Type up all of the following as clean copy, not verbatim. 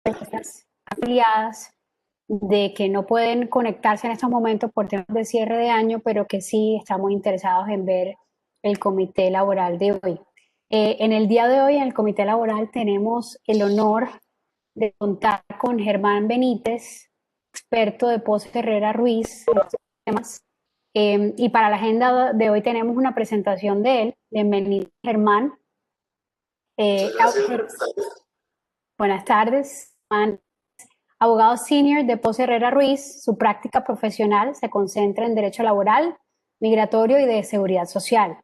nuestras afiliadas de que no pueden conectarse en estos momentos por temas de cierre de año, pero que sí estamos interesados en ver el comité laboral de hoy. En el día de hoy, en el comité laboral, tenemos el honor de contar con Germán Benítez, experto de Pose Herrera Ruiz en estos temas. Y para la agenda de hoy tenemos una presentación de él. Bienvenido, Germán. Muchas gracias. Buenas tardes. Germán, abogado senior de Pose Herrera Ruiz, su práctica profesional se concentra en derecho laboral, migratorio y de seguridad social.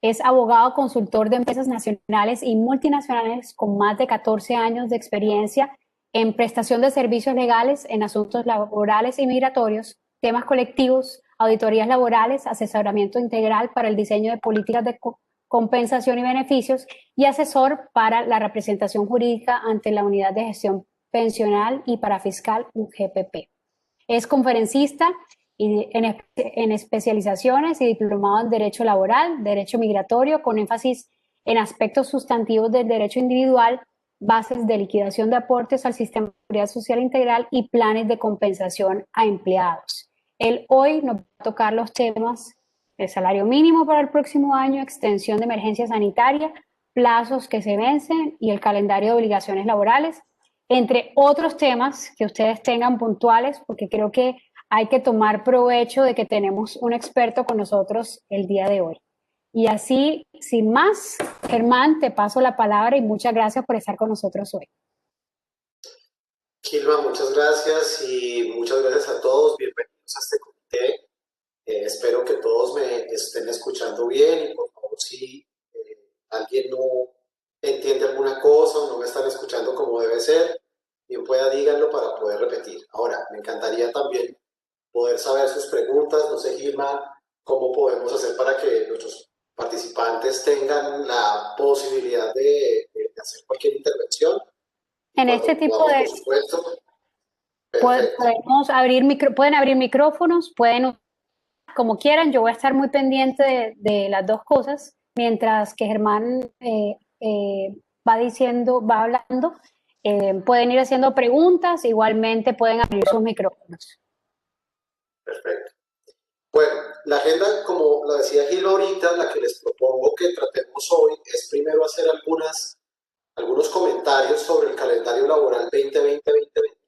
Es abogado consultor de empresas nacionales y multinacionales con más de 14 años de experiencia en prestación de servicios legales en asuntos laborales y migratorios, temas colectivos, auditorías laborales, asesoramiento integral para el diseño de políticas de compensación y beneficios y asesor para la representación jurídica ante la Unidad de Gestión Pensional y Parafiscal UGPP. Es conferencista en especializaciones y diplomado en Derecho Laboral, Derecho Migratorio, con énfasis en aspectos sustantivos del derecho individual, bases de liquidación de aportes al sistema de seguridad social integral y planes de compensación a empleados. Él hoy nos va a tocar los temas del salario mínimo para el próximo año, extensión de emergencia sanitaria, plazos que se vencen y el calendario de obligaciones laborales, entre otros temas que ustedes tengan puntuales, porque creo que hay que tomar provecho de que tenemos un experto con nosotros el día de hoy. Y así, sin más, Germán, te paso la palabra y muchas gracias por estar con nosotros hoy. Gilma, muchas gracias y muchas gracias a todos. Bienvenidos a este comité. Espero que todos me estén escuchando bien y por favor, si alguien no entiende alguna cosa o no me están escuchando como debe ser, bien pueda díganlo para poder repetir. Ahora, me encantaría también poder saber sus preguntas. No sé, Gilma, cómo podemos hacer para que nuestros participantes tengan la posibilidad de hacer cualquier intervención. En este tipo podamos, de... por supuesto. Pueden abrir micrófonos, pueden como quieran. Yo voy a estar muy pendiente de las dos cosas, mientras que Germán va hablando. Pueden ir haciendo preguntas, igualmente pueden abrir sus micrófonos. Perfecto. Bueno, la agenda, como lo decía Gil ahorita, la que les propongo que tratemos hoy es primero hacer algunos comentarios sobre el calendario laboral 2020-2021,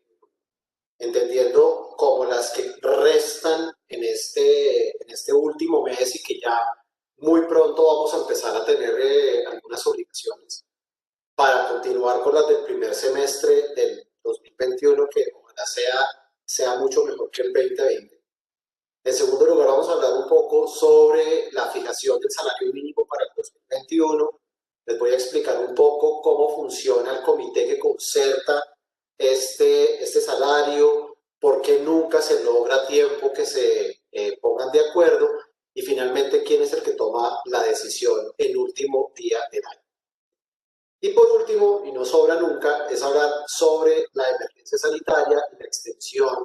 entendiendo como las que restan en este último mes y que ya muy pronto vamos a empezar a tener algunas obligaciones para continuar con las del primer semestre del 2021, que ojalá sea mucho mejor que el 2020. En segundo lugar, vamos a hablar un poco sobre la fijación del salario mínimo para el 2021. Les voy a explicar un poco cómo funciona el comité que concerta este salario, por qué nunca se logra a tiempo que se pongan de acuerdo y finalmente quién es el que toma la decisión el último día del año. Y por último, y no sobra nunca, es hablar sobre la emergencia sanitaria y la extensión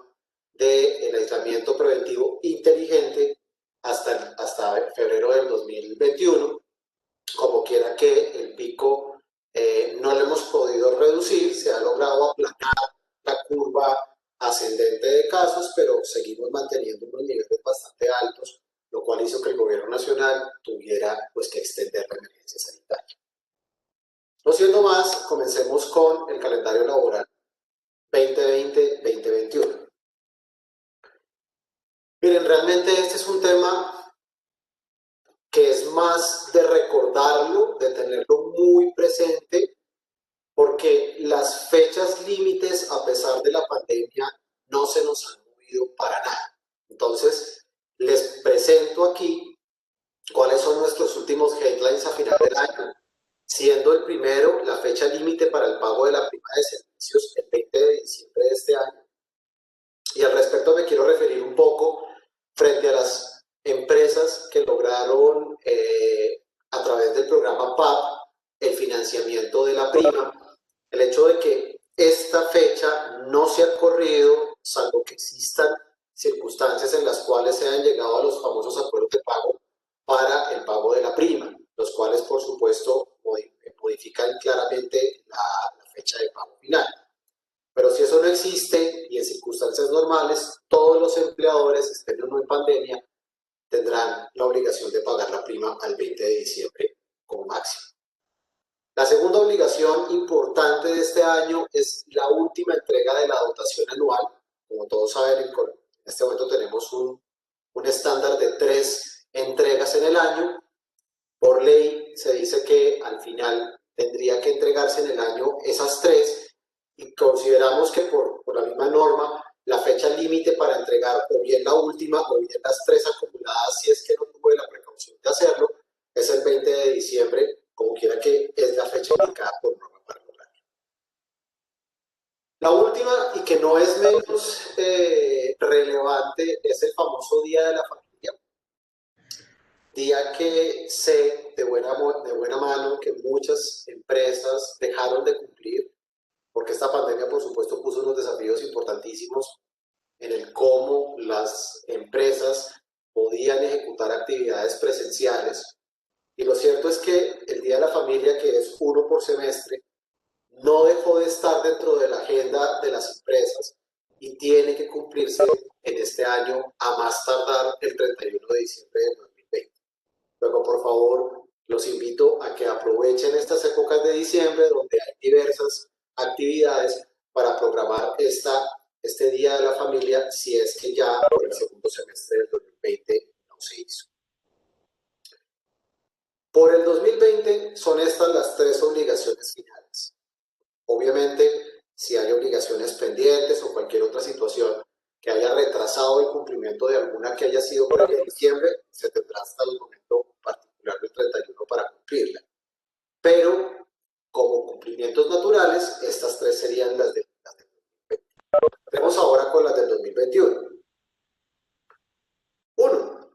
del aislamiento preventivo inteligente hasta febrero del 2021. Como quiera que el pico no lo hemos podido reducir, se ha logrado aplanar la curva ascendente de casos, pero seguimos manteniendo unos niveles bastante altos, lo cual hizo que el gobierno nacional tuviera pues, que extender la emergencia sanitaria. No siendo más, comencemos con el calendario laboral 2020-2021. Miren, realmente este es un tema que es más de recordarlo, de tenerlo muy presente, porque las fechas límites, a pesar de la pandemia, no se nos han movido para nada. Entonces, les presento aquí cuáles son nuestros últimos headlines a final del año, siendo el primero la fecha límite para el pago de la prima de servicios el 20 de diciembre de este año. Y al respecto me quiero referir un poco frente a las empresas que lograron a través del programa PAP el financiamiento de la prima. El hecho de que esta fecha no se ha corrido, salvo que existan circunstancias en las cuales se han llegado a los famosos acuerdos de pago para el pago de la prima, los cuales por supuesto modifican claramente la fecha de pago final. existe y en circunstancias normales, todos los empleadores, estén o no en pandemia, tendrán la obligación de pagar la prima al 20 de diciembre como máximo. La segunda obligación importante de este año es la última entrega de la dotación anual. Como todos saben, en este momento tenemos un estándar de 3 entregas en el año. Por ley se dice que al final tendría que entregarse en el año esas 3 y consideramos que por la misma norma la fecha límite para entregar o bien la última o bien las 3 acumuladas, si es que no tuve la precaución de hacerlo, es el 20 de diciembre, como quiera que es la fecha indicada por norma para lograrlo. La última, y que no es menos relevante, es el famoso Día de la Familia. Día que sé de buena mano que muchas empresas dejaron de cumplir, porque esta pandemia, por supuesto, puso unos desafíos importantísimos en el cómo las empresas podían ejecutar actividades presenciales. Y lo cierto es que el Día de la Familia, que es uno por semestre, no dejó de estar dentro de la agenda de las empresas y tiene que cumplirse en este año a más tardar el 31 de diciembre del 2020. Luego, por favor, los invito a que aprovechen estas épocas de diciembre donde hay diversas actividades para programar este Día de la Familia si es que ya por el segundo semestre del 2020 no se hizo. Por el 2020 son estas las 3 obligaciones finales. Obviamente, si hay obligaciones pendientes o cualquier otra situación que haya retrasado el cumplimiento de alguna que haya sido por el de diciembre, se tendrá hasta el momento particular del 31 para cumplirla. Pero, como cumplimientos naturales, estas 3 serían las del 2020. Tenemos ahora con las del 2021.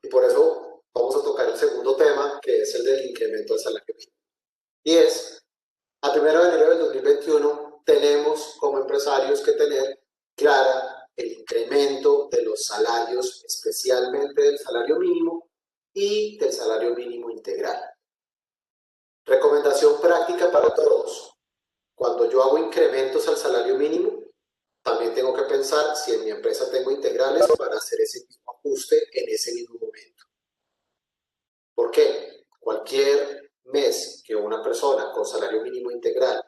Y por eso vamos a tocar el segundo tema, que es el del incremento del salario mínimo. Y es, a 1 de enero del 2021, tenemos como empresarios que tener clara el incremento de los salarios, especialmente del salario mínimo y del salario mínimo integral. Recomendación práctica para todos. Cuando yo hago incrementos al salario mínimo, también tengo que pensar si en mi empresa tengo integrales para hacer ese mismo ajuste en ese mismo momento. ¿Por qué? Cualquier mes que una persona con salario mínimo integral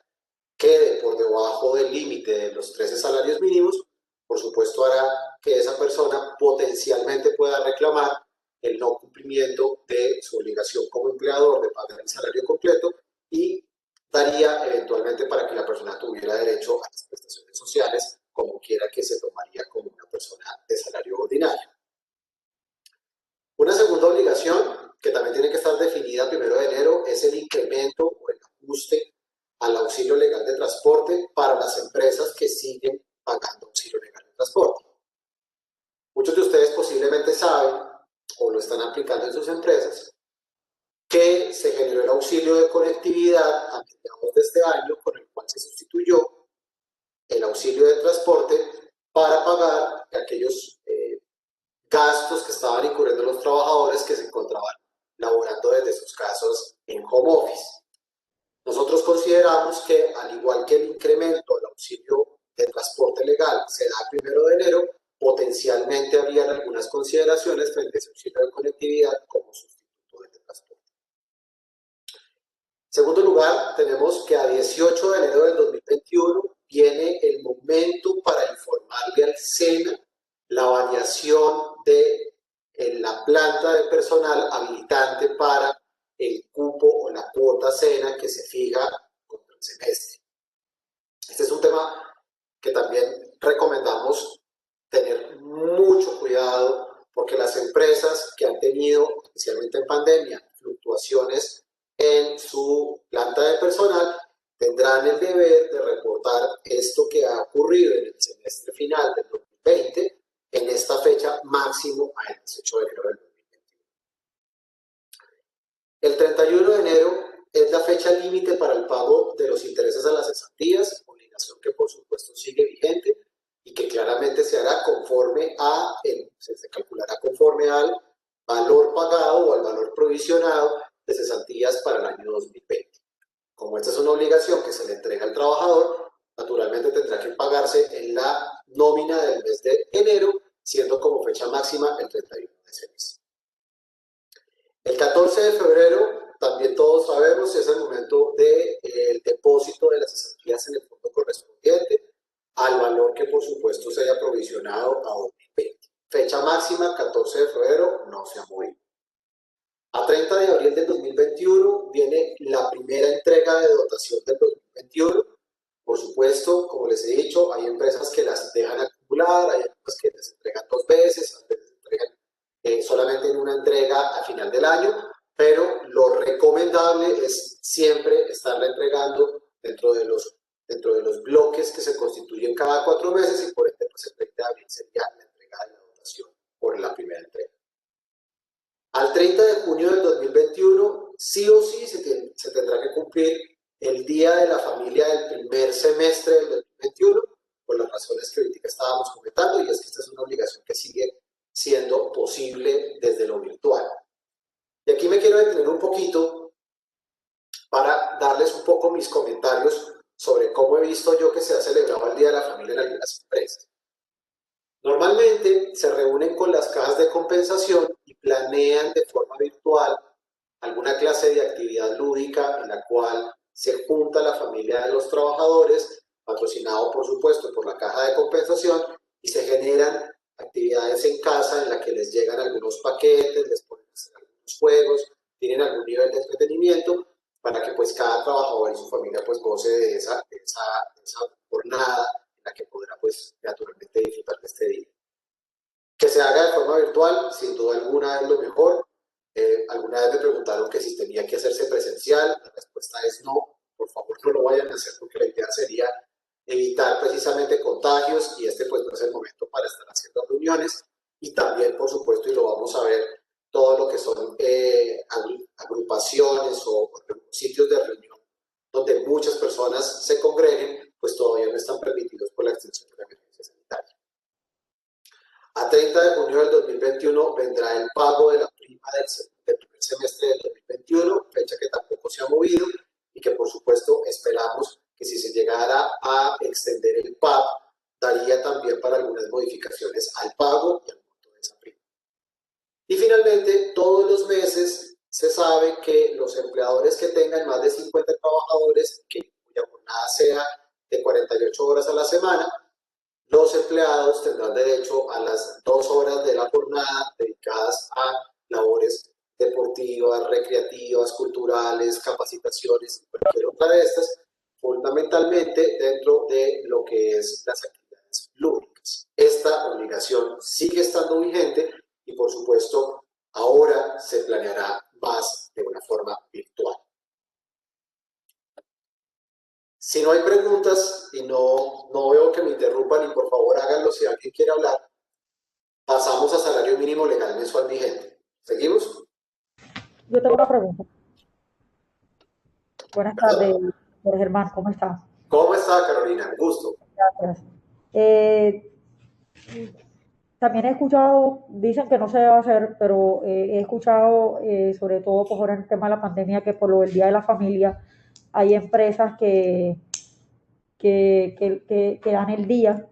quede por debajo del límite de los 13 salarios mínimos, por supuesto hará que esa persona potencialmente pueda reclamar el no cumplimiento de su obligación como empleador de pagar el salario completo y daría eventualmente para que la persona tuviera derecho a las prestaciones sociales como quiera que se tomaría como una persona de salario ordinario. Una segunda obligación que también tiene que estar definida 1 de enero es el incremento o el ajuste al auxilio legal de transporte para las empresas que siguen pagando auxilio legal de transporte. Muchos de ustedes posiblemente saben o lo están aplicando en sus empresas que se generó el auxilio de conectividad a mediados de este año, con el cual se sustituyó el auxilio de transporte para pagar aquellos gastos que estaban incurriendo los trabajadores que se encontraban laborando desde sus casas en home office. Nosotros consideramos que, al igual que el incremento del auxilio de transporte legal se da el 1 de enero, potencialmente habrían algunas consideraciones frente a ese auxilio de conectividad como sustituto del transporte. En segundo lugar, tenemos que a 18 de enero del 2021 viene el momento para informarle al SENA la variación de la planta de personal habilitante para el cupo o la cuota SENA que se fija contra el semestre. Este es un tema que también recomendamos tener mucho cuidado porque las empresas que han tenido, especialmente en pandemia, fluctuaciones en su planta de personal, tendrán el deber de reportar esto que ha ocurrido en el semestre final del 2020 en esta fecha máximo al 18 de enero del 2021. El 31 de enero es la fecha límite para el pago de los intereses a las cesantías, obligación que por supuesto sigue vigente y que claramente se hará conforme se calculará conforme al valor pagado o al valor provisionado de cesantías para el año 2020. Como esta es una obligación que se le entrega al trabajador, naturalmente tendrá que pagarse en la nómina del mes de enero, siendo como fecha máxima el 31 de ese mes. El 14 de febrero, también todos sabemos, es el momento del depósito de las cesantías en el fondo correspondiente al valor que por supuesto se haya provisionado a 2020. Fecha máxima, 14 de febrero, no se ha movido. A 30 de abril del 2021 viene la primera entrega de dotación del 2021. Por supuesto, como les he dicho, hay empresas que las dejan acumular, hay empresas que les entregan 2 veces, a veces entregan solamente en una entrega a final del año, pero lo recomendable es siempre estarla entregando dentro de los bloques que se constituyen cada 4 meses y por ende pues el 30 de abril sería la entrega de la dotación por la primera entrega. Al 30 de junio del 2021, sí o sí se tendrá que cumplir el Día de la Familia del primer semestre del 2021, por las razones que ahorita estábamos comentando, y es que esta es una obligación que sigue siendo posible desde lo virtual. Y aquí me quiero detener un poquito para darles un poco mis comentarios sobre cómo he visto yo que se ha celebrado el Día de la Familia en algunas empresas. Normalmente se reúnen con las cajas de compensación y planean de forma virtual alguna clase de actividad lúdica en la cual se junta la familia de los trabajadores, patrocinado por supuesto por la caja de compensación, y se generan actividades en casa en las que les llegan algunos paquetes, les ponen a hacer algunos juegos, tienen algún nivel de entretenimiento para que pues cada trabajador y su familia pues goce de esa jornada en la que podrá pues naturalmente disfrutar de este día. Que se haga de forma virtual, sin duda alguna es lo mejor. Alguna vez me preguntaron que si tenía que hacerse presencial, la respuesta es no, por favor no lo vayan a hacer porque la idea sería evitar precisamente contagios y este pues no es el momento para estar haciendo reuniones y también por supuesto, y lo vamos a ver, todo lo que son agrupaciones o sitios de reunión donde muchas personas se congreguen, pues todavía no están permitidos por la extensión de la emergencia sanitaria. A 30 de junio del 2021 vendrá el pago de la prima del primer semestre del 2021, fecha que tampoco se ha movido y que por supuesto esperamos que si se llegara a extender el PAP, daría también para algunas modificaciones al pago y al monto de esa prima. Y finalmente, todos los meses se sabe que los empleadores que tengan más de 50 trabajadores, cuya jornada sea de 48 horas a la semana, los empleados tendrán derecho a las 2 horas de la jornada dedicadas a labores deportivas, recreativas, culturales, capacitaciones, cualquier otra de estas, fundamentalmente dentro de lo que es las actividades lúdicas. Esta obligación sigue estando vigente y por supuesto ahora se planeará más de una forma virtual. Si no hay preguntas y no veo que me interrumpan y por favor háganlo si alguien quiere hablar, pasamos a salario mínimo legal mensual vigente. ¿Seguimos? Yo tengo una pregunta. Buenas tardes, Jorge Germán, ¿cómo estás? ¿Cómo está, Carolina? Un gusto. Gracias. También he escuchado, dicen que no se debe hacer, pero he escuchado, sobre todo por el tema de la pandemia, que por lo del Día de la Familia hay empresas que dan el día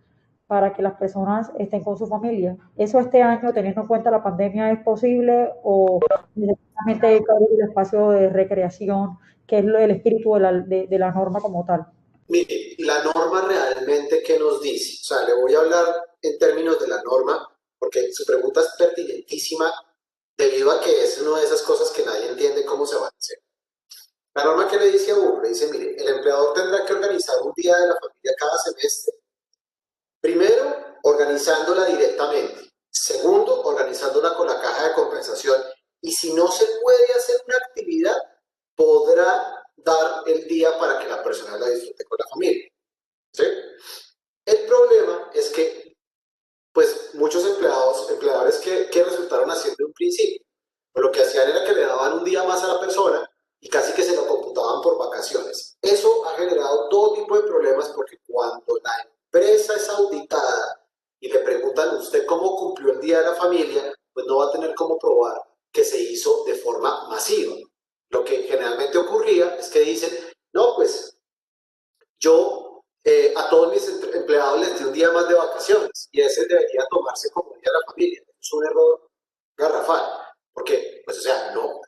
para que las personas estén con su familia. ¿Eso este año, teniendo en cuenta la pandemia, es posible o necesariamente hay que abrir el espacio de recreación, que es el espíritu de la norma como tal? Mire, la norma realmente, ¿qué nos dice? O sea, le voy a hablar en términos de la norma, porque su pregunta es pertinentísima debido a que es una de esas cosas que nadie entiende cómo se va a hacer. La norma que le dice a uno, le dice, mire, el empleador tendrá que organizar un día de la familia cada semestre. Primero, organizándola directamente. Segundo, organizándola con la caja de compensación. Y si no se puede hacer una actividad, podrá dar el día para que la persona la disfrute con la familia. ¿Sí? El problema es que, pues, muchos empleadores que resultaron haciendo en un principio, pues lo que hacían era que le daban un día más a la persona y casi que se lo computaban por vacaciones. Eso ha generado todo tipo de problemas porque cuando la empresa es auditada y le preguntan a usted cómo cumplió el Día de la Familia, pues no va a tener cómo probar que se hizo de forma masiva. Lo que generalmente ocurría es que dicen, no, pues yo a todos mis empleados les di un día más de vacaciones y ese debería tomarse como día de la familia. Es un error garrafal, porque, pues, o sea, no,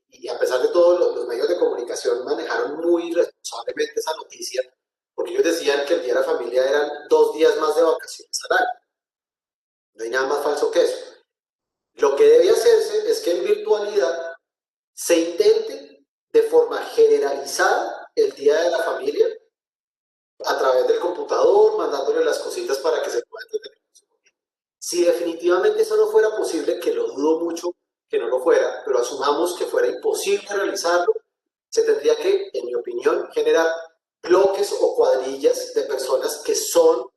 y a pesar de todo, los medios de comunicación manejaron muy responsablemente esa noticia, porque ellos decían que el día de la familia eran 2 días más de vacaciones al año. No hay nada más falso que eso. Lo que debe hacerse es que en virtualidad se intente de forma generalizada el día de la familia a través del computador, mandándole las cositas para que se pueda entretener. Si definitivamente eso no fuera posible, que lo dudo mucho que no lo fuera, pero asumamos que fuera imposible realizarlo, se tendría que, en mi opinión, generar bloques o cuadrillas de personas que son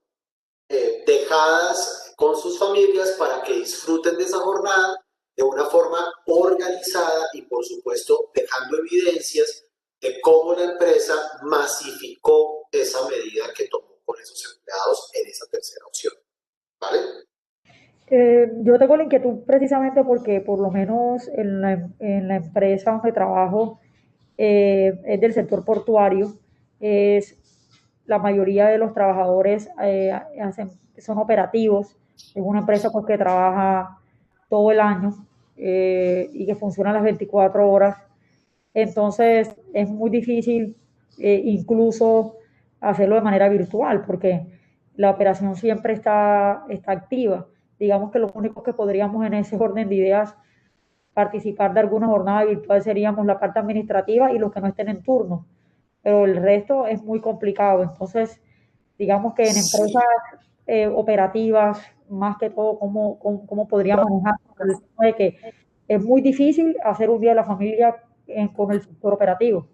dejadas con sus familias para que disfruten de esa jornada de una forma organizada y, por supuesto, dejando evidencias de cómo la empresa masificó esa medida que tomó con esos empleados en esa tercera opción. ¿Vale? Yo tengo la inquietud precisamente porque por lo menos en la empresa donde trabajo es del sector portuario, es, la mayoría de los trabajadores son operativos, es una empresa pues, que trabaja todo el año y que funciona las 24 horas, entonces es muy difícil incluso hacerlo de manera virtual porque la operación siempre está activa. Digamos que los únicos que podríamos en ese orden de ideas participar de alguna jornada virtual seríamos la parte administrativa y los que no estén en turno, pero el resto es muy complicado. Entonces, digamos que en empresas Sí. operativas, más que todo, ¿cómo podría manejar el tema de que es muy difícil hacer un día de la familia con el sector operativo?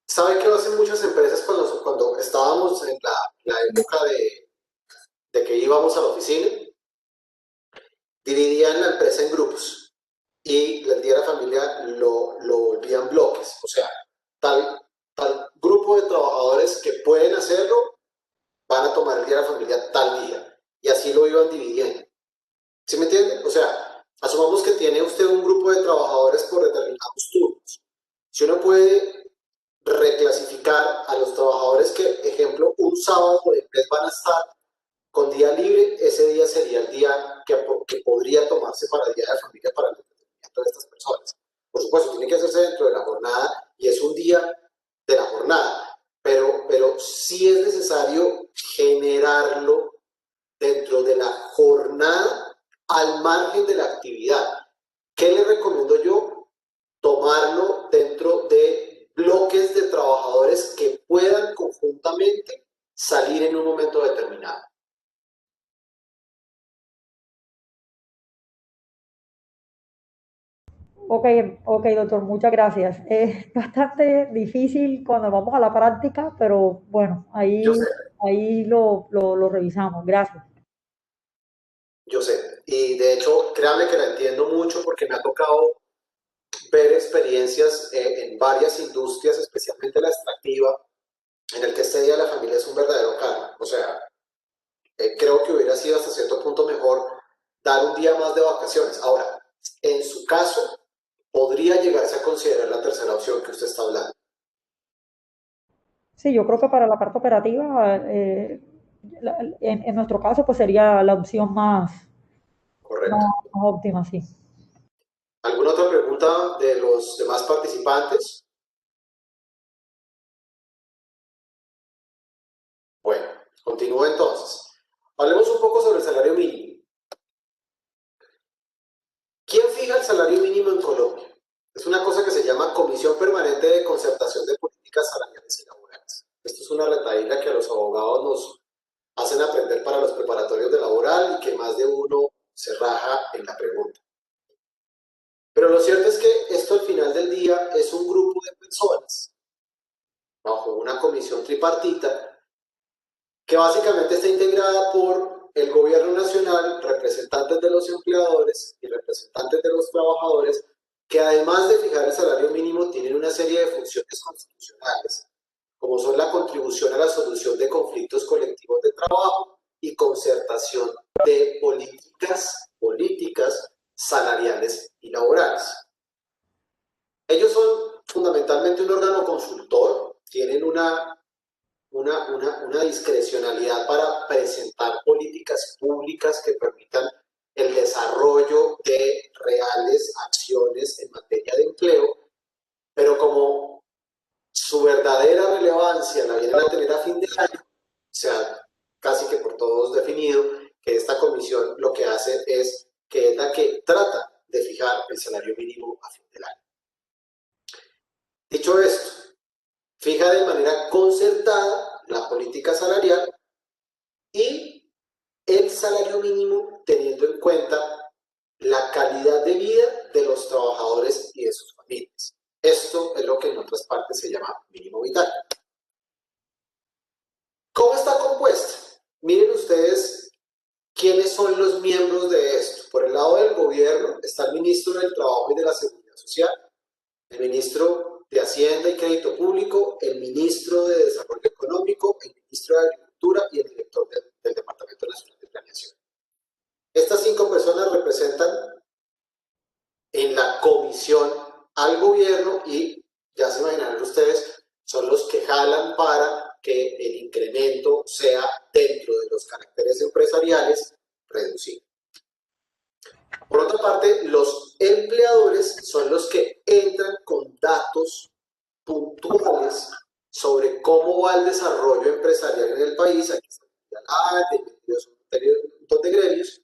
¿Sabe qué hacen muchas empresas cuando estábamos en la época de que íbamos a la oficina? Dividían la empresa en grupos y el día de la familia lo volvían bloques. O sea, tal grupo de trabajadores que pueden hacerlo van a tomar el día de la familia tal día. Y así lo iban dividiendo. ¿Sí me entiende? O sea, asumamos que tiene usted un grupo de trabajadores por determinados turnos. Si uno puede reclasificar a los trabajadores que, ejemplo, un sábado del mes van a estar con día libre, ese día sería el día que podría tomarse para el día de la familia para el entretenimiento de estas personas. Por supuesto, tiene que hacerse dentro de la jornada y es un día de la jornada, pero sí es necesario generarlo dentro de la jornada al margen de la actividad. ¿Qué le recomiendo yo? Tomarlo dentro de bloques de trabajadores que puedan conjuntamente salir en un momento determinado. Ok, ok, doctor, muchas gracias. Es bastante difícil cuando vamos a la práctica, pero bueno, Yo sé, ahí lo revisamos. Gracias. yo sé. Y de hecho, créame que la entiendo mucho porque me ha tocado ver experiencias en varias industrias, especialmente la extractiva, en el que este Día de la Familia es un verdadero karma. O sea, creo que hubiera sido hasta cierto punto mejor dar un día más de vacaciones. Ahora, en su caso, podría llegarse a considerar la tercera opción que usted está hablando. Sí, yo creo que para la parte operativa, en nuestro caso, pues sería la opción Correcto. más óptima, sí. ¿Alguna otra pregunta de los demás participantes? Bueno, continúo entonces. Hablemos un poco sobre el salario mínimo. ¿Quién fija el salario mínimo en Colombia? Es una cosa que se llama Comisión Permanente de Concertación de Políticas Salariales y Laborales. Esto es una retahíla que a los abogados nos hacen aprender para los preparatorios de laboral y que más de uno se raja en la pregunta. Pero lo cierto es que esto al final del día es un grupo de personas bajo una comisión tripartita que básicamente está integrada por el gobierno nacional, representantes de los empleadores y representantes de los trabajadores, que además de fijar el salario mínimo tienen una serie de funciones constitucionales, como son la contribución a la solución de conflictos colectivos de trabajo y concertación de políticas salariales y laborales. Ellos son fundamentalmente un órgano consultor, tienen una presentar políticas públicas que permitan el desarrollo de reales acciones en materia de empleo, pero como su verdadera relevancia la vienen a tener a fin de año, o sea, casi que por todos definido, que esta comisión lo que hace es que es la que trata de fijar el salario mínimo a fin del año. Dicho esto, fija de manera concertada la política salarial y el salario mínimo teniendo en cuenta la calidad de vida de los trabajadores y de sus familias. Esto es lo que en otras partes se llama mínimo vital. ¿Cómo está compuesta? Miren ustedes quiénes son los miembros de esto. Por el lado del gobierno está el ministro del Trabajo y de la Seguridad Social, el ministro de Hacienda y Crédito Público, el ministro de Desarrollo Económico, el ministro de Agricultura y el director del Departamento Nacional de Planeación. Estas 5 personas representan en la comisión al gobierno y ya se imaginarán ustedes, son los que jalan para que el incremento sea dentro de los caracteres empresariales reducido. Por otra parte, los empleadores son los que entran con datos puntuales sobre cómo va el desarrollo empresarial en el país. Aquí está un montón de gremios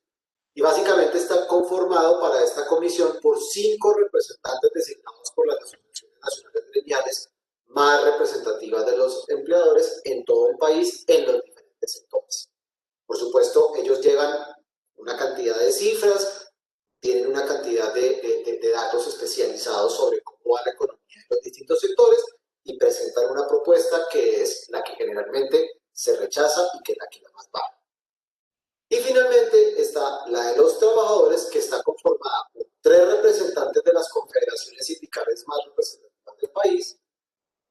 y básicamente está conformado para esta comisión por 5 representantes designados por las asociaciones nacionales gremiales más representativas de los empleadores en todo el país en los diferentes sectores. Por supuesto, ellos llevan una cantidad de cifras, tienen una cantidad de datos especializados sobre cómo va la economía en los distintos sectores y presentan una propuesta que es la que generalmente se rechaza y que es la que la más baja. Y finalmente está la de los trabajadores, que está conformada por 3 representantes de las confederaciones sindicales más representativas del país,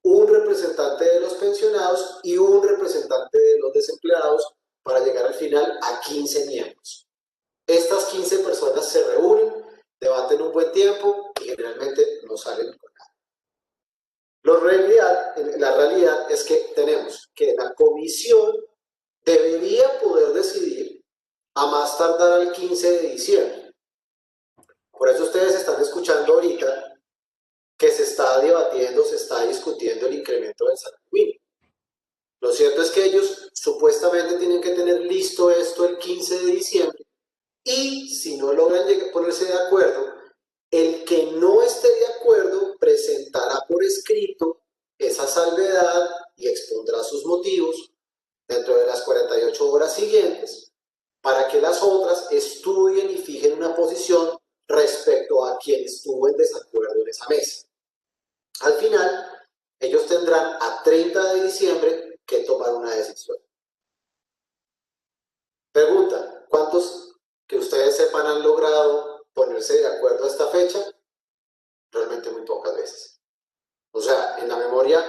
un representante de los pensionados y un representante de los desempleados para llegar al final a 15 miembros. Estas 15 personas se reúnen, debaten un buen tiempo y generalmente no salen con nada. La realidad es que tenemos que la comisión debería poder decidir a más tardar el 15 de diciembre. Por eso ustedes están escuchando ahorita que se está debatiendo, se está discutiendo el incremento del salario mínimo. Lo cierto es que ellos supuestamente tienen que tener listo esto el 15 de diciembre y si no logran ponerse de acuerdo, el que no esté de acuerdo presentará por escrito esa salvedad y expondrá sus motivos dentro de las 48 horas siguientes para que las otras estudien y fijen una posición respecto a quien estuvo en desacuerdo en esa mesa. Al final, ellos tendrán a 30 de diciembre que tomar una decisión. Pregunta, ¿cuántos que ustedes sepan han logrado ponerse de acuerdo a esta fecha? Realmente muy pocas veces. O sea, en la memoria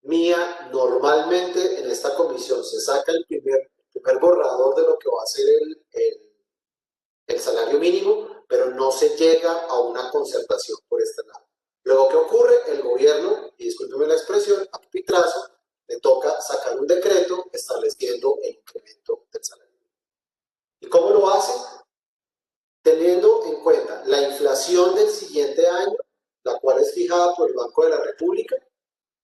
mía, normalmente en esta comisión se saca el primer borrador de lo que va a ser el salario mínimo, pero no se llega a una concertación por este lado. Luego, ¿qué ocurre? El gobierno, y discúlpeme la expresión, a pupitrazo, le toca sacar un decreto estableciendo el incremento del salario mínimo. ¿Y cómo lo hace? Teniendo en cuenta la inflación del siguiente año, la cual es fijada por el Banco de la República,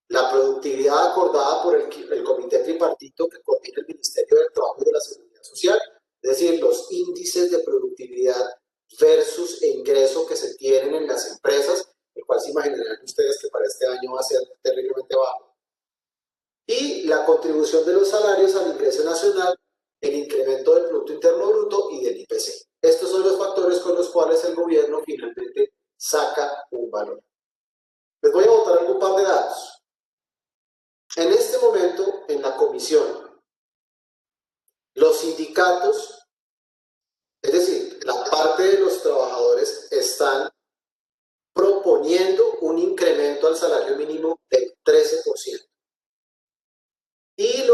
la productividad acordada por el Comité Tripartito que coordina el Ministerio del Trabajo y de la Seguridad Social, es decir, los índices de productividad versus ingreso que se tienen en las empresas, el cual se imaginarán ustedes que para este año va a ser terriblemente bajo. Y la contribución de los salarios al ingreso nacional, el incremento del Producto Interno Bruto y del IPC. Estos son los factores con los cuales el gobierno finalmente saca un valor. Les voy a botar algún par de datos. En este momento, en la comisión, los sindicatos, es decir, la parte de los trabajadores, están proponiendo un incremento al salario mínimo del 13%. Y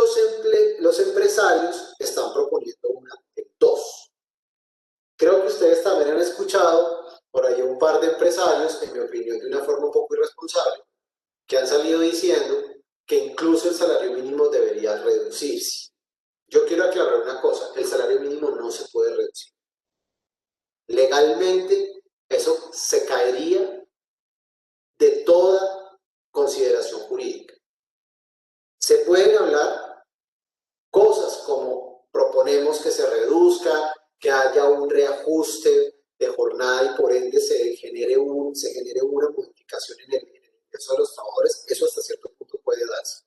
los empresarios están proponiendo una del 2%. Creo que ustedes también han escuchado por ahí un par de empresarios, en mi opinión de una forma un poco irresponsable, que han salido diciendo que incluso el salario mínimo debería reducirse. Yo quiero aclarar mínimo no se puede reducir. Legalmente, eso se caería de toda consideración jurídica. Se pueden hablar cosas como proponemos que se reduzca, que haya un reajuste de jornada y por ende se genere una modificación en el ingreso de los trabajadores. Eso hasta cierto punto puede darse.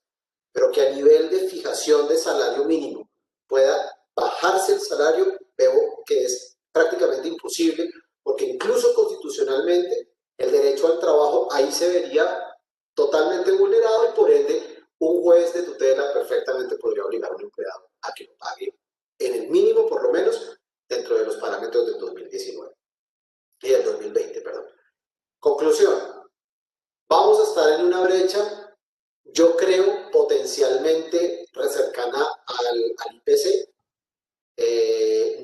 Pero que a nivel de fijación de salario mínimo pueda bajarse el salario, veo que es prácticamente imposible, porque incluso constitucionalmente el derecho al trabajo ahí se vería totalmente vulnerado y por ende un juez de tutela perfectamente podría obligar a un empleado a que lo pague en el mínimo, por lo menos, dentro de los parámetros del 2019 y del 2020, perdón. Conclusión, vamos a estar en una brecha, yo creo, potencialmente cercana al IPC.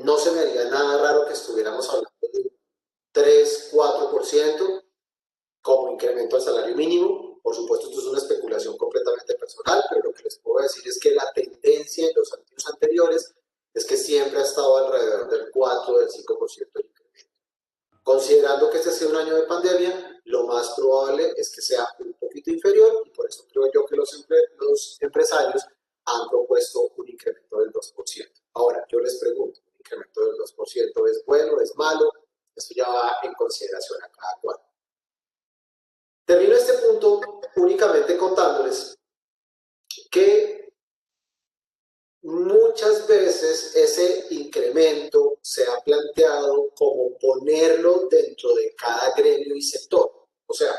No se me haría nada raro que estuviéramos hablando de un 3-4% como incremento al salario mínimo. Por supuesto, esto es una especulación completamente personal, pero lo que les puedo decir es que la tendencia en los años anteriores es que siempre ha estado alrededor del 4 del 5% de incremento. Considerando que este ha sido un año de pandemia, lo más probable es que sea un poquito inferior y por eso creo yo que los empresarios han propuesto un incremento del 2%. Ahora, yo les pregunto, ¿un incremento del 2% es bueno, es malo? Esto ya va en consideración a cada cual. Termino este punto únicamente contándoles que muchas veces ese incremento se ha planteado como ponerlo dentro de cada gremio y sector. O sea,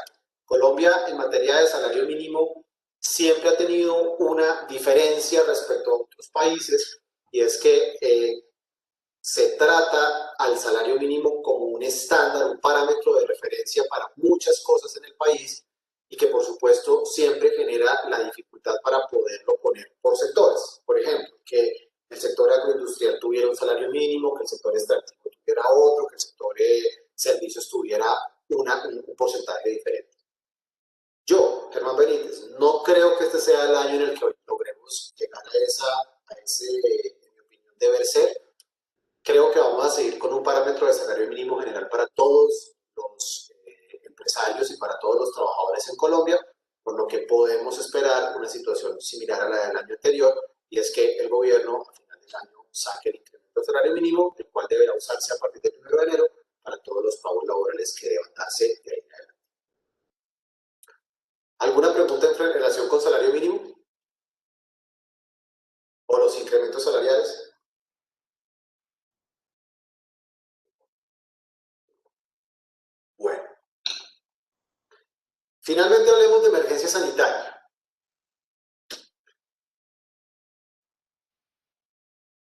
Colombia en materia de salario mínimo siempre ha tenido una diferencia respecto a otros países y es que se trata al salario mínimo como un estándar, un parámetro de referencia para muchas cosas en el país y que por supuesto siempre genera la dificultad para poderlo poner por sectores. Por ejemplo, que el sector agroindustrial tuviera un salario mínimo, que el sector extractivo tuviera otro, que el sector servicios tuviera un porcentaje diferente. Yo, Germán Benítez, no creo que este sea el año en el que hoy logremos llegar a ese, en mi opinión, deber ser. Creo que vamos a seguir con un parámetro de salario mínimo general para todos los empresarios y para todos los trabajadores en Colombia, por lo que podemos esperar una situación similar a la del año anterior, y es que el gobierno a final del año saque el incremento del salario mínimo, el cual deberá usarse a partir del 1 de enero para todos los pagos laborales que deban darse de ahí en adelante. ¿Alguna pregunta en relación con salario mínimo? ¿O los incrementos salariales? Bueno. Finalmente hablemos de emergencia sanitaria.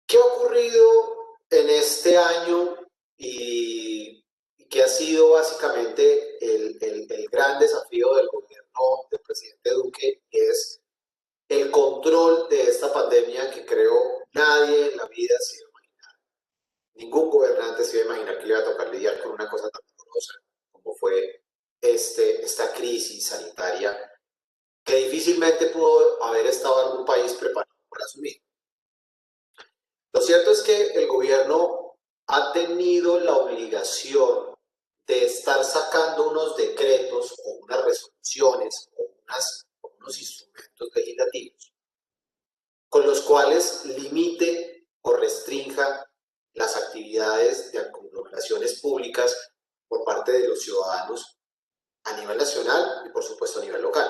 ¿Qué ha ocurrido en este año y qué ha sido básicamente el gran desafío del gobierno del presidente Duque? Es el control de esta pandemia que creo nadie en la vida se iba a imaginar. Ningún gobernante se iba a imaginar que le iba a tocar lidiar con una cosa tan dolorosa como fue esta crisis sanitaria que difícilmente pudo haber estado algún país preparado para asumir. Lo cierto es que el gobierno ha tenido la obligación de estar sacando unos decretos o unas resoluciones o unos instrumentos legislativos con los cuales limite o restrinja las actividades de aglomeraciones públicas por parte de los ciudadanos a nivel nacional y por supuesto a nivel local.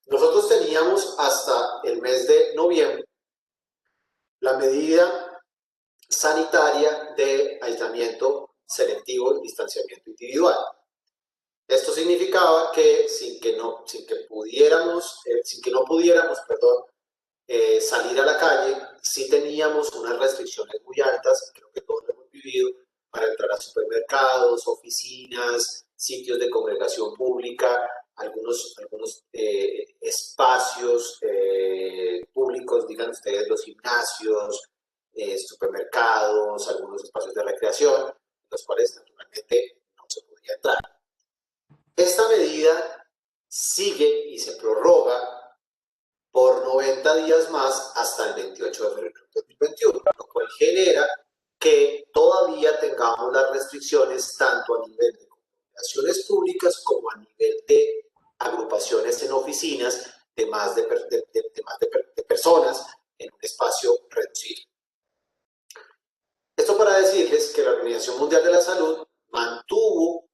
Nosotros teníamos hasta el mes de noviembre la medida sanitaria de aislamiento selectivo y distanciamiento individual. Esto significaba que sin que no pudiéramos salir a la calle, sí teníamos unas restricciones muy altas, creo que todos lo hemos vivido, para entrar a supermercados, oficinas, sitios de congregación pública, algunos espacios públicos, digan ustedes, los gimnasios, supermercados, algunos espacios de recreación, en los cuales naturalmente no se podía entrar. Esta medida sigue y se prorroga por 90 días más hasta el 28 de febrero de 2021, lo cual genera restricciones tanto a nivel de corporaciones públicas como a nivel de agrupaciones en oficinas de más de personas en un espacio reducido. Esto para decirles que la Organización Mundial de la Salud mantuvo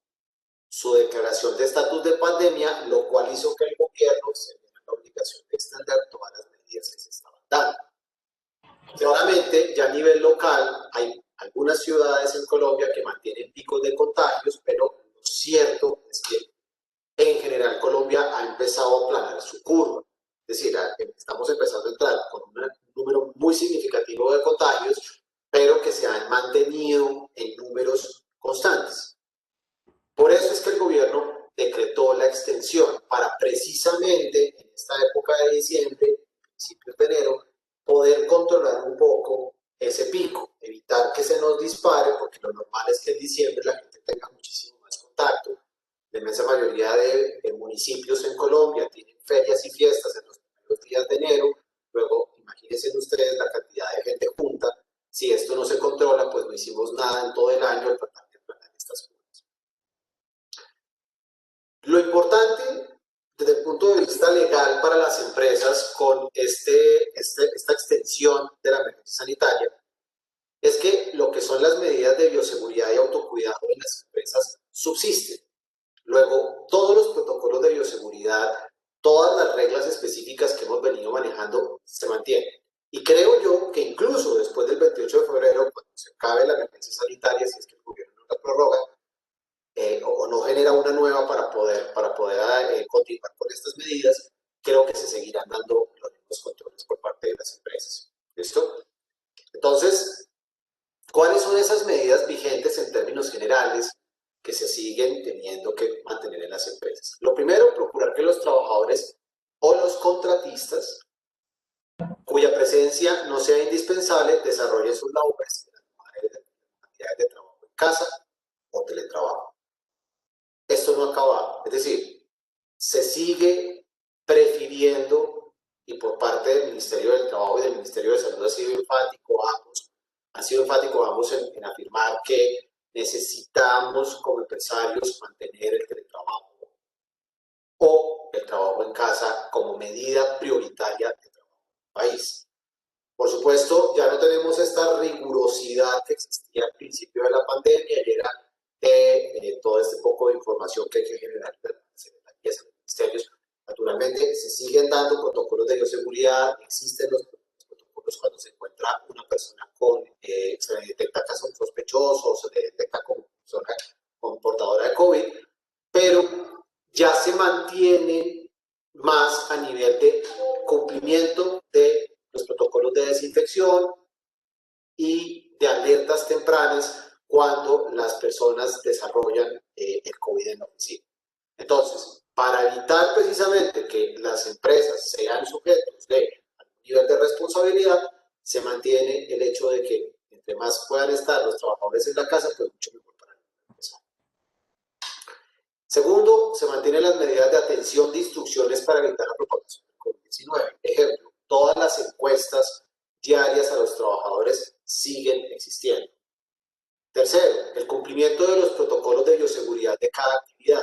su declaración de estatus de pandemia, lo cual hizo que el gobierno se viera la obligación de extender todas las medidas que se estaban dando. Claramente, ya a nivel local, hay algunas ciudades en Colombia que mantienen picos de contagios, pero lo cierto es que en general Colombia ha empezado a aplanar su curva. Es decir, estamos empezando a entrar con un número muy significativo de contagios, pero que se han mantenido en números constantes. Por eso es que el gobierno decretó la extensión para precisamente en esta época de diciembre, principios de enero, poder controlar un poco ese pico, evitar que se nos dispare, porque lo normal es que en diciembre la gente tenga muchísimo más contacto. La inmensa mayoría de municipios en Colombia tienen ferias y fiestas en los primeros días de enero. Luego, imagínense ustedes la cantidad de gente junta. Si esto no se controla, pues no hicimos nada en todo el año tratar de planear estas cosas. Lo importante desde el punto de vista legal para las empresas con esta extensión de la emergencia sanitaria es que lo que son las medidas de bioseguridad y autocuidado en las empresas subsisten. Luego, todos los protocolos de bioseguridad, todas las reglas específicas que hemos venido manejando se mantienen. Y creo yo que incluso después del 28 de febrero, cuando se acabe la emergencia sanitaria, si es que el gobierno no la prorroga, o no genera una nueva para poder continuar con estas medidas, creo que se seguirán dando los mismos controles por parte de las empresas. ¿Listo? Entonces, ¿cuáles son esas medidas vigentes en términos generales que se siguen teniendo que mantener en las empresas? Lo primero, procurar que los trabajadores o los contratistas, cuya presencia no sea indispensable, desarrollen sus labores en las actividades de trabajo en casa o teletrabajo. Esto no ha acabado, es decir, se sigue prefiriendo, y por parte del Ministerio del Trabajo y del Ministerio de Salud ha sido enfático ambos en afirmar que necesitamos como empresarios mantener el teletrabajo o el trabajo en casa como medida prioritaria de trabajo en el país. Por supuesto, ya no tenemos esta rigurosidad que existía al principio de la pandemia y era todo este poco de información que hay que generar en las secretarías, en los ministerios. Naturalmente, se siguen dando protocolos de bioseguridad, existen los protocolos cuando se encuentra una persona se le detecta casos sospechosos, se le detecta como persona con portadora de COVID, pero ya se mantiene más a nivel de cumplimiento de los protocolos de desinfección y de alertas tempranas cuando las personas desarrollan el COVID en la oficina. Entonces, para evitar precisamente que las empresas sean sujetos de algún nivel de responsabilidad, se mantiene el hecho de que entre más puedan estar los trabajadores en la casa, pues mucho mejor para la empresa. Segundo, se mantienen las medidas de atención de instrucciones para evitar la propagación del COVID-19. Ejemplo, todas las encuestas diarias a los trabajadores siguen existiendo. Tercero, el cumplimiento de los protocolos de bioseguridad de cada actividad.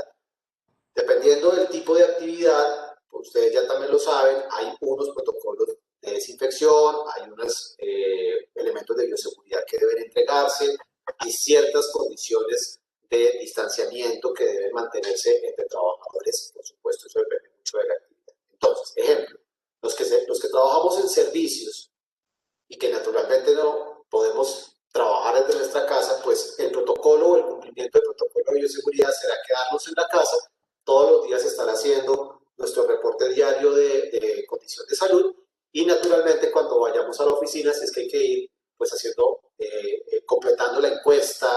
Dependiendo del tipo de actividad, pues ustedes ya también lo saben, hay unos protocolos de desinfección, hay unos elementos de bioseguridad que deben entregarse, hay ciertas condiciones de distanciamiento que deben mantenerse entre trabajadores, por supuesto, eso depende mucho de la actividad. Entonces, ejemplo, los que trabajamos en servicios y que naturalmente no podemos trabajar desde nuestra casa, pues el protocolo o el cumplimiento del protocolo de bioseguridad será quedarnos en la casa, todos los días estar haciendo nuestro reporte diario de condición de salud y naturalmente cuando vayamos a la oficina, si es que hay que ir, pues completando la encuesta,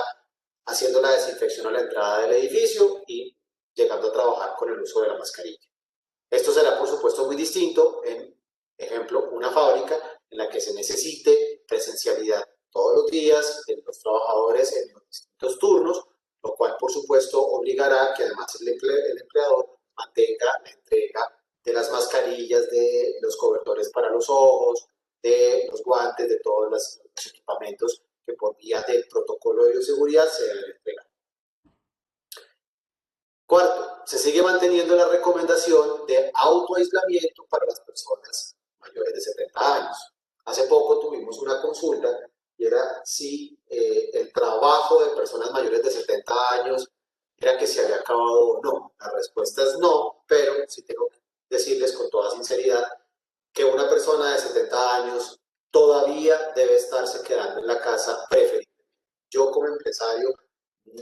haciendo la desinfección a la entrada del edificio y llegando a trabajar con el uso de la mascarilla. Esto será, por supuesto, muy distinto en, ejemplo, una fábrica en la que se necesite presencialidad todos los días de los trabajadores en los distintos turnos, lo cual, por supuesto, obligará que además el empleador mantenga la entrega de las mascarillas, de los cobertores para los ojos, de los guantes, de todos los equipamientos que por vía del protocolo de bioseguridad se deben entregar. Cuarto, se sigue manteniendo la recomendación de autoaislamiento para las personas mayores de 70 años. Hace poco tuvimos una consulta y era si el trabajo de personas mayores de 70 años era que se había acabado o no. La respuesta es no, pero sí tengo que decirles con toda sinceridad que una persona de 70 años todavía debe estarse quedando en la casa preferiblemente. Yo como empresario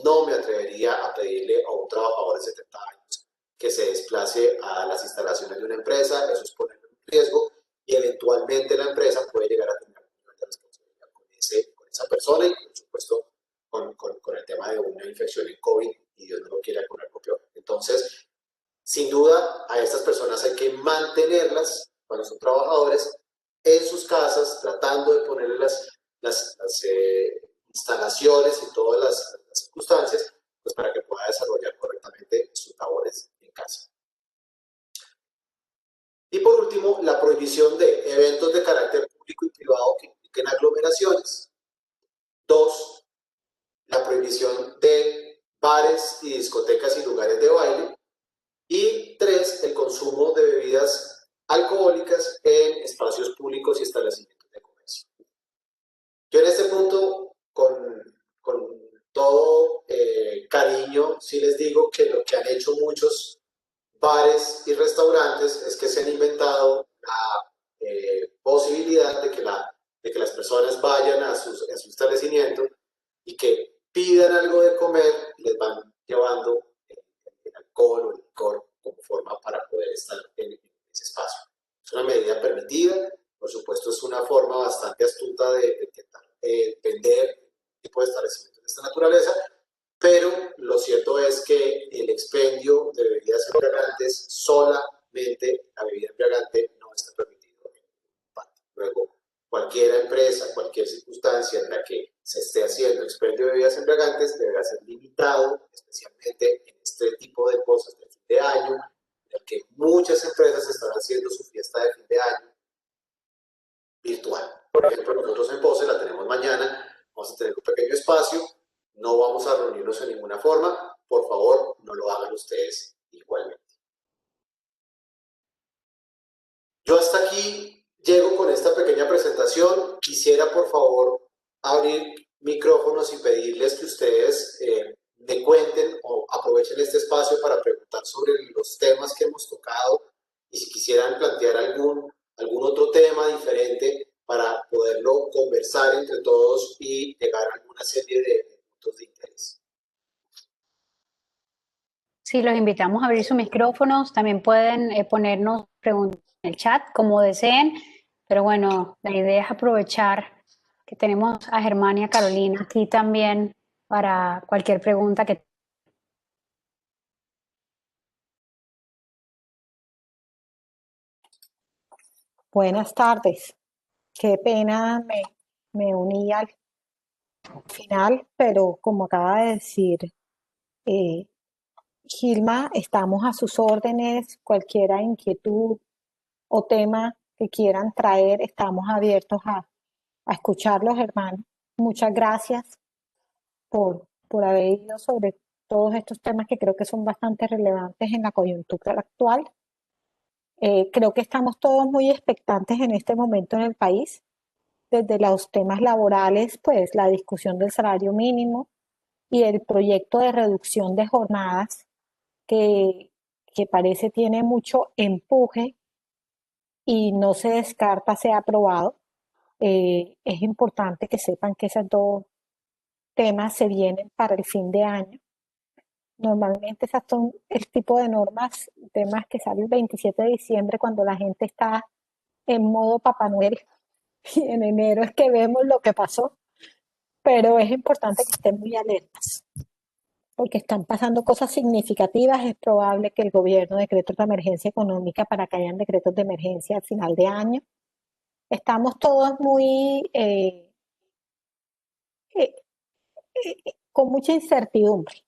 no me atrevería a pedirle a un trabajador de 70 años que se desplace a las instalaciones de una empresa, eso es ponerlo en riesgo y eventualmente la empresa puede llegar a tener un nivel de responsabilidad con esa persona y por supuesto con el tema de una infección en COVID y Dios no lo quiera con algo peor. Entonces, sin duda, a estas personas hay que mantenerlas cuando son trabajadores en sus casas, tratando de ponerle las instalaciones y todas las circunstancias pues para que pueda desarrollar correctamente sus labores en casa. Y por último, la prohibición de eventos de carácter público y privado que impliquen aglomeraciones. 2. La prohibición de bares y discotecas y lugares de baile. Y 3. El consumo de bebidas alcohólicas en espacios públicos y establecimientos de comercio. Yo en este punto, con todo cariño, sí les digo que lo que han hecho muchos bares y restaurantes es que se han inventado la posibilidad de que las personas vayan a su establecimiento y que pidan algo de comer y les van llevando el alcohol o el licor como forma para poder estar en ese espacio. Es una medida permitida, por supuesto es una forma bastante astuta de intentar vender tipo de establecimientos de esta naturaleza, pero lo cierto es que el expendio de bebidas embriagantes, solamente la bebida embriagante, no está permitido en ningún parte. Luego, cualquier empresa, cualquier circunstancia en la que se esté haciendo expendio de bebidas embriagantes deberá ser limitado, especialmente en este tipo de cosas de fin de año, en el que muchas empresas están haciendo su fiesta de fin de año virtual. Por ejemplo, nosotros en Pose la tenemos mañana, vamos a tener un pequeño espacio, no vamos a reunirnos en ninguna forma, por favor, no lo hagan ustedes igualmente. Yo hasta aquí llego con esta pequeña presentación. Quisiera, por favor, abrir micrófonos y pedirles que ustedes me cuenten o aprovechen este espacio para preguntar sobre los temas que hemos tocado y si quisieran plantear algún otro tema diferente para poderlo conversar entre todos y llegar a alguna serie de puntos de interés. Sí, los invitamos a abrir sus micrófonos. También pueden ponernos preguntas en el chat como deseen. Pero bueno, la idea es aprovechar que tenemos a Germán y a Carolina aquí también para cualquier pregunta que Buenas tardes. Qué pena me uní al final, pero como acaba de decir Gilma, estamos a sus órdenes. Cualquier inquietud o tema que quieran traer, estamos abiertos a escucharlos, hermanos. Muchas gracias por haber ido sobre todos estos temas que creo que son bastante relevantes en la coyuntura actual. Creo que estamos todos muy expectantes en este momento en el país, desde los temas laborales, pues la discusión del salario mínimo y el proyecto de reducción de jornadas que parece tiene mucho empuje y no se descarta sea aprobado. Es importante que sepan que esos dos temas se vienen para el fin de año. Normalmente esas son el tipo de normas, temas que salen el 27 de diciembre cuando la gente está en modo Papá Noel y en enero es que vemos lo que pasó, pero es importante que estén muy alertas porque están pasando cosas significativas. Es probable que el gobierno decrete otra emergencia económica para que hayan decretos de emergencia al final de año. Estamos todos muy con mucha incertidumbre.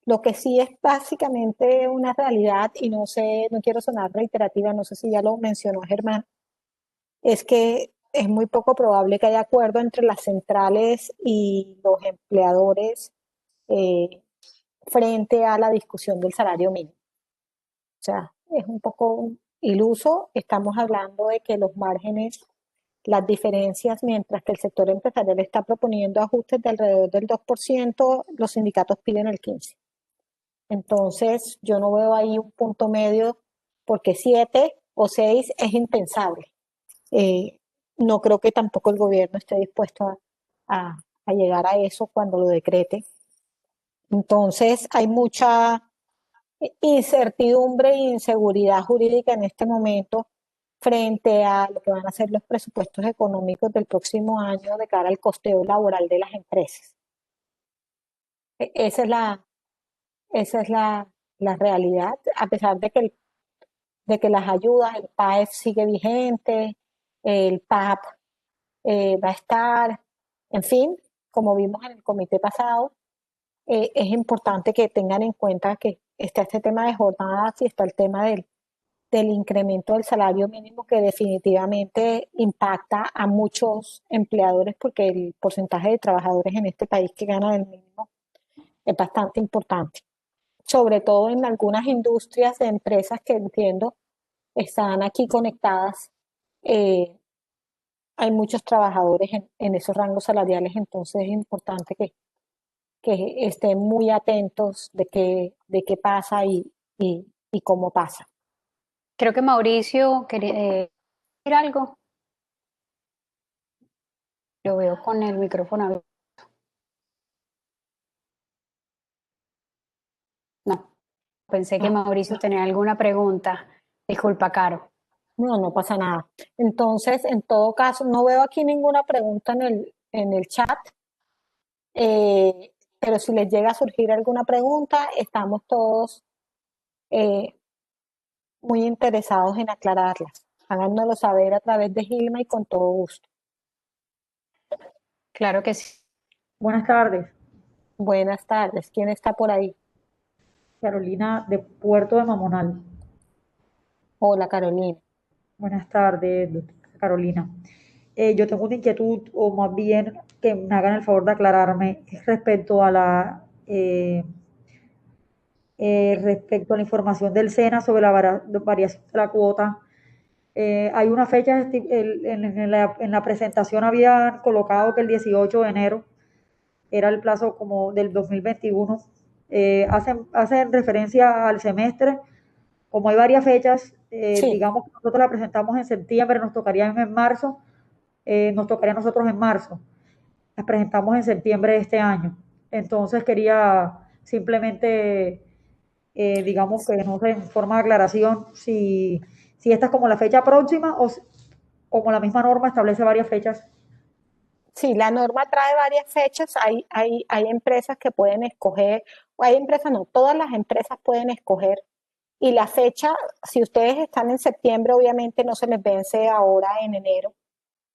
Lo que sí es básicamente una realidad, y no sé, no quiero sonar reiterativa, no sé si ya lo mencionó Germán, es que es muy poco probable que haya acuerdo entre las centrales y los empleadores eh, frente a la discusión del salario mínimo. O sea, es un poco iluso. Estamos hablando de que los márgenes, las diferencias, mientras que el sector empresarial está proponiendo ajustes de alrededor del 2%, los sindicatos piden el 15%. Entonces, yo no veo ahí un punto medio porque 7 o 6 es impensable. Eh, no creo que tampoco el gobierno esté dispuesto a llegar a eso cuando lo decrete. Entonces, hay mucha incertidumbre e inseguridad jurídica en este momento frente a lo que van a ser los presupuestos económicos del próximo año de cara al costeo laboral de las empresas. Esa es la realidad, a pesar de que las ayudas, el PAEF sigue vigente, el PAP va a estar, en fin, como vimos en el comité pasado, es importante que tengan en cuenta que está este tema de jornadas y está el tema del incremento del salario mínimo que definitivamente impacta a muchos empleadores porque el porcentaje de trabajadores en este país que ganan el mínimo es bastante importante, sobre todo en algunas industrias de empresas que entiendo están aquí conectadas. Hay muchos trabajadores en esos rangos salariales, entonces es importante que estén muy atentos de qué pasa y cómo pasa. Creo que Mauricio quería decir algo. Lo veo con el micrófono abierto. No, pensé que Mauricio tenía alguna pregunta. Disculpa, Caro. No, no pasa nada. Entonces, en todo caso, no veo aquí ninguna pregunta en el chat, pero si les llega a surgir alguna pregunta, estamos todos muy interesados en aclararlas. Háganoslo saber a través de Gilma y con todo gusto. Claro que sí. Buenas tardes, Buenas tardes. ¿Quién está por ahí? Carolina de Puerto de Mamonal. Hola, Carolina. Buenas tardes, doctora Carolina. Yo tengo una inquietud, o más bien que me hagan el favor de aclararme, es respecto a la información del SENA sobre la variación de la cuota. Hay una fecha, en la presentación habían colocado que el 18 de enero era el plazo como del 2021. Hacen referencia al semestre, como hay varias fechas, Sí, digamos que nosotros la presentamos en septiembre, nos tocaría en marzo, nos tocaría a nosotros en marzo, las presentamos en septiembre de este año. Entonces quería simplemente, digamos que no sé, en forma de aclaración, si esta es como la fecha próxima o como la misma norma establece varias fechas. sí, la norma trae varias fechas. Hay empresas que pueden escoger, o hay empresas, no, todas las empresas pueden escoger. Y la fecha, si ustedes están en septiembre, obviamente no se les vence ahora en enero,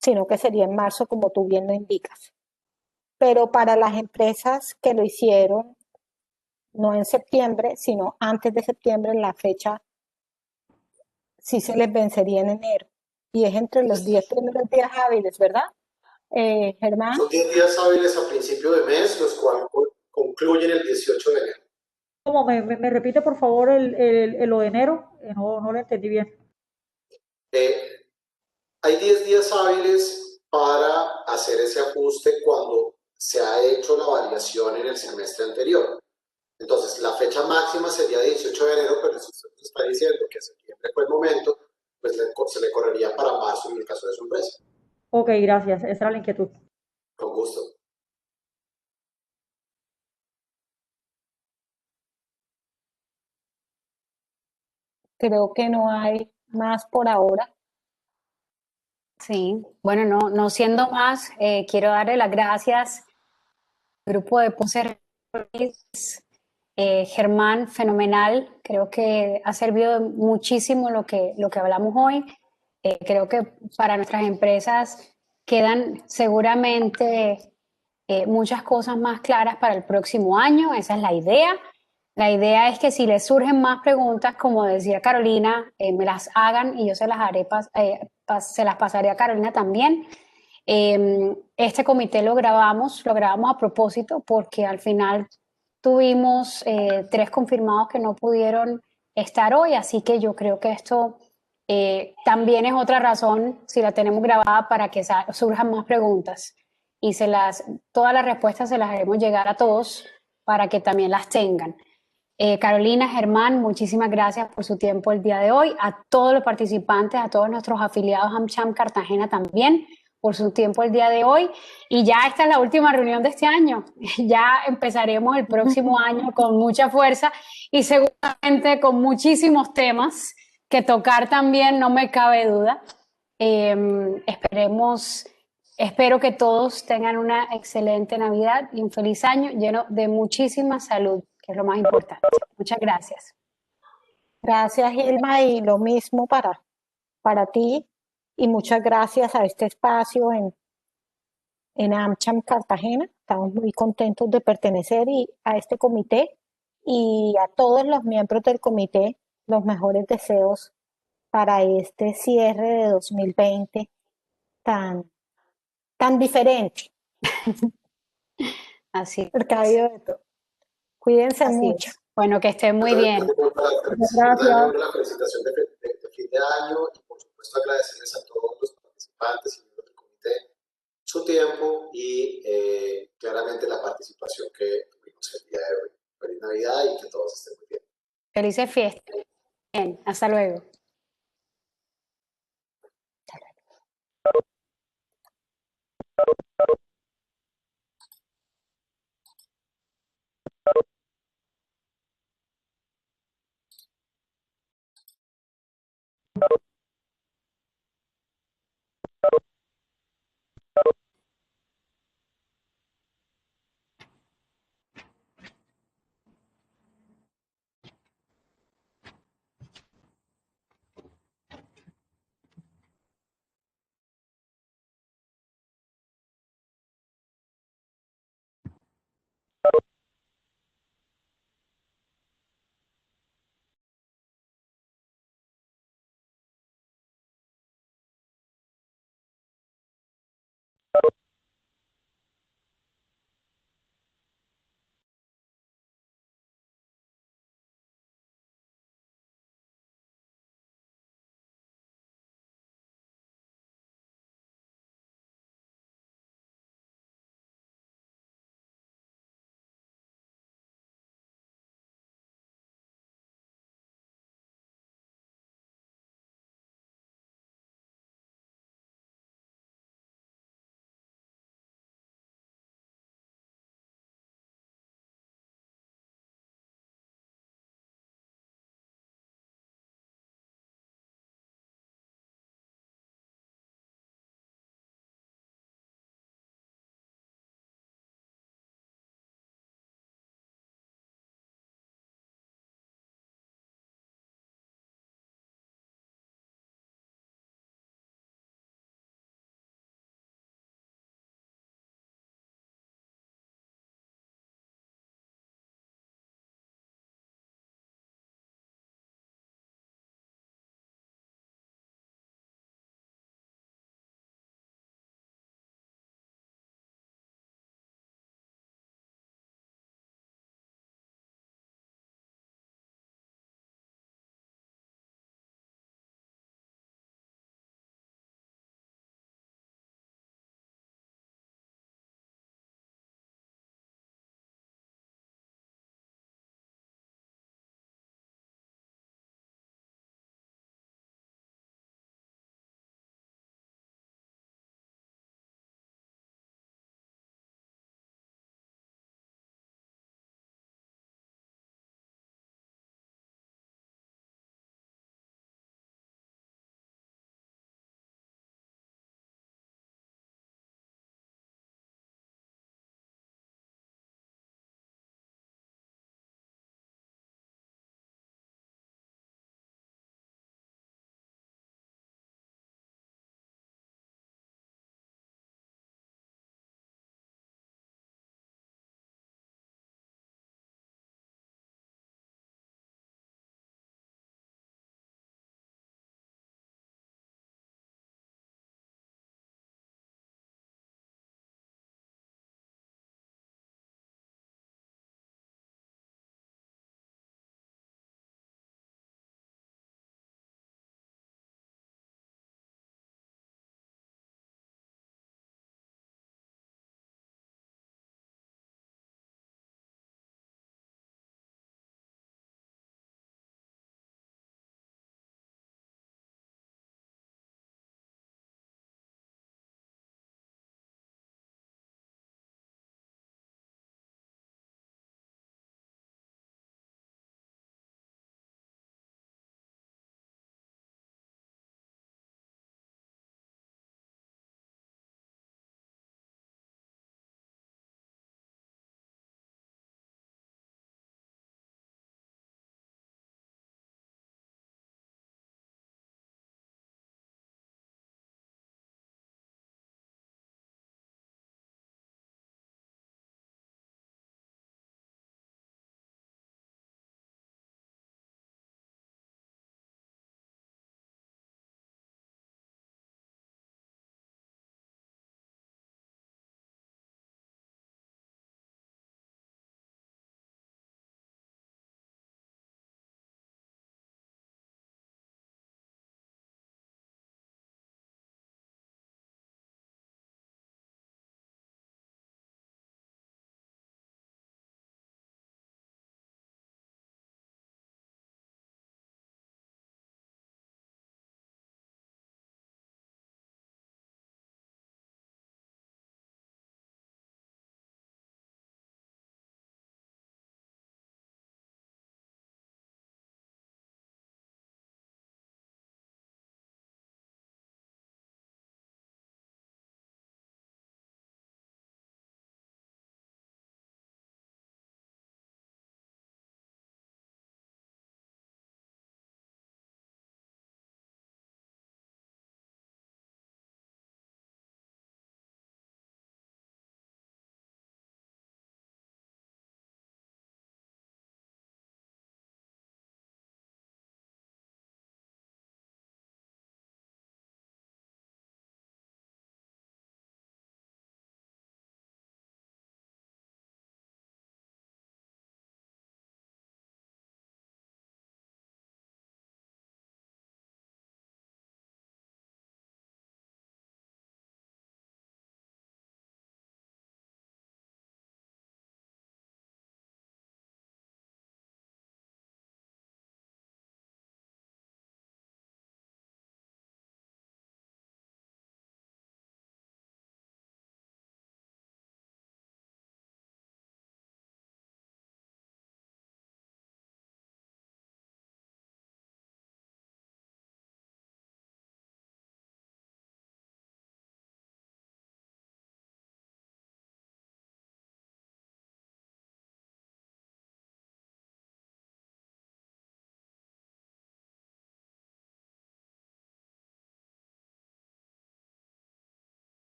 sino que sería en marzo, como tú bien lo indicas. Pero para las empresas que lo hicieron, no en septiembre, sino antes de septiembre, la fecha sí se les vencería en enero. Y es entre los 10 primeros días hábiles, ¿verdad, Germán? Son 10 días hábiles a principio de mes, los cuales concluyen el 18 de enero. ¿Cómo me repite por favor lo de enero? No lo entendí bien. Hay 10 días hábiles para hacer ese ajuste cuando se ha hecho la variación en el semestre anterior. Entonces, la fecha máxima sería 18 de enero, pero si usted está diciendo que septiembre fue el momento, pues se le correría para marzo en el caso de su empresa. Ok, gracias, esa era la inquietud. Con gusto. Creo que no hay más por ahora. Sí, bueno, no siendo más, quiero darle las gracias al grupo de Ponce Ruiz. Germán, fenomenal. Creo que ha servido muchísimo lo que hablamos hoy. Creo que para nuestras empresas quedan seguramente muchas cosas más claras para el próximo año. Esa es la idea. La idea es que si les surgen más preguntas, como decía Carolina, me las hagan y yo se las haré se las pasaré a Carolina también. Este comité lo grabamos a propósito porque al final tuvimos 3 confirmados que no pudieron estar hoy, así que yo creo que esto también es otra razón, si la tenemos grabada, para que surjan más preguntas y todas las respuestas se las haremos llegar a todos para que también las tengan. Carolina, Germán, muchísimas gracias por su tiempo el día de hoy. A todos los participantes, a todos nuestros afiliados AmCham Cartagena también por su tiempo el día de hoy. Y ya esta es la última reunión de este año. Ya empezaremos el próximo año con mucha fuerza y seguramente con muchísimos temas que tocar también, no me cabe duda. Espero que todos tengan una excelente Navidad y un feliz año lleno de muchísima salud, que es lo más importante. Muchas gracias. Gracias, Gilma, y lo mismo para ti. Y muchas gracias a este espacio en AmCham Cartagena. Estamos muy contentos de pertenecer a este comité y a todos los miembros del comité, los mejores deseos para este cierre de 2020 tan diferente. Así Porque ha habido de todo. Cuídense Así mucho. es. Bueno, que estén muy bien. Gracias. La felicitación de fin de año y por supuesto agradecerles a todos los participantes y miembros del comité su tiempo y claramente la participación que tuvimos el día de hoy. Feliz Navidad y que todos estén muy bien. Felices fiestas. Bien, hasta luego.